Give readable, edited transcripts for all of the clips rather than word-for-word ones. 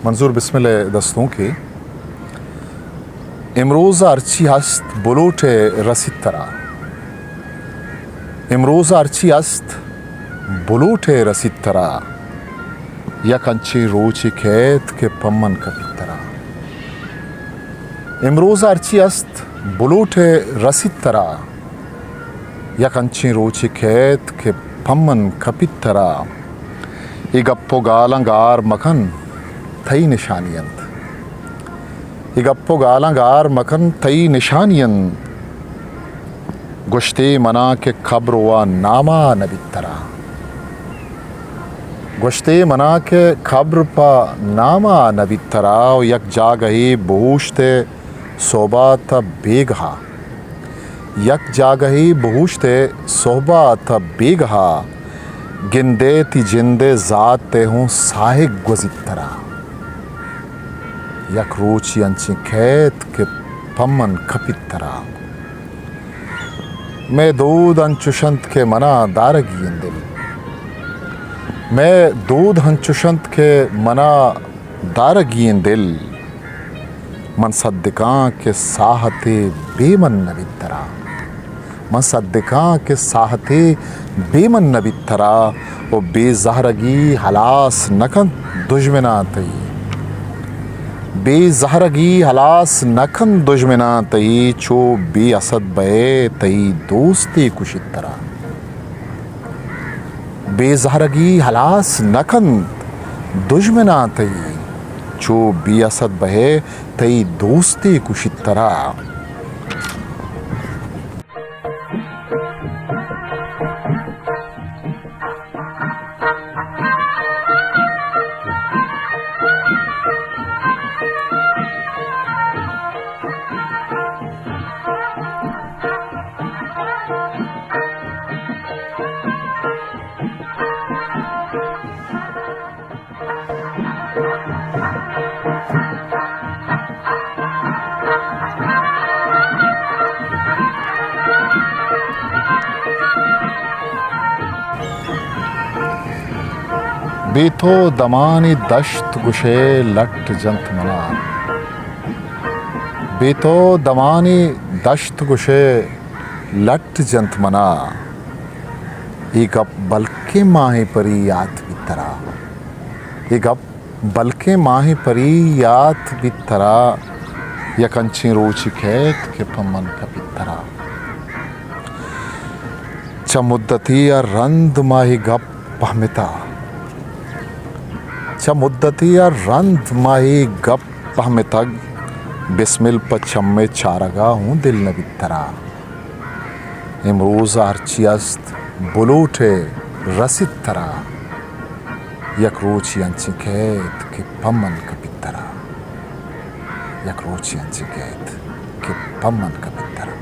मंजूर बिस्मिल्लाह दस्तों की इमरोज़ अर्ची हस्त बुलूटे रसिद तरा इमरोज़ अर्ची हस्त बुलूटे रसिद तरा यकंची रोची खेत के पम्मन कपित तरा इमरोज़ अर्ची हस्त बुलूटे रसिद तरा यकंची रोची खेत के पम्मन कपित तरा इगप्पो गालंगार मखन थई निशानियंत इगप्पो गालंगार मखन थई निशानियंत गुश्ते मना के खब्र व नामा नबितरा गुश्ते मना के खब्र पा नामा नबितरा यक जागही बहुश्ते सोबा त बेगहा यक जागही बहुश्ते सोबा त बेगहा गिंदे ती जिंदे ज़ात ते हूँ साहिक गुज़ितरा यक रोची अंची खेत के पम्मन खपितरा मैं दूध अंचुशंत के मना दारगियन दिल मैं दूध अंचुशंत के मना दारगियन दिल मन सद्दिकां के साहते बेमन नबितरा मन सद्दिकां के साहते बेमन नबितरा ओ बेजहरगी हलास नकन दुश्मना तई बेजहरगी हलास नखन दुश्मना तई चो बे असद बे तई दोस्ती कुशितरा बेजहरगी हलास नखन दुश्मना तई चो बे असद बे तई दोस्ती कुशितरा बेथो दमानी दश्त गुशे लट जंत मना बेथो दमानी दश्त गुशे लट जंत मना एक अब बल्कि माही परी याद बितरा एक अब बल्कि माही परी याद बितरा यकंची रोची खेत के पम्मन का बितरा चमुद्दती या रंद माही गप पहमिता मुद्दती या रंध माही गप पहमे तग बिस्मिल पच्छम में चारगा हूँ दिल नबितरा इमरोज़ अर्ची अस्त बुलूटे रसिद तरा यक रोची अंची खेत के पम्मन कपितरा यक रोची अंची खेत के पम्मन कपितरा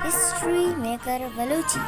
हिस्ट्री मेकर बलूची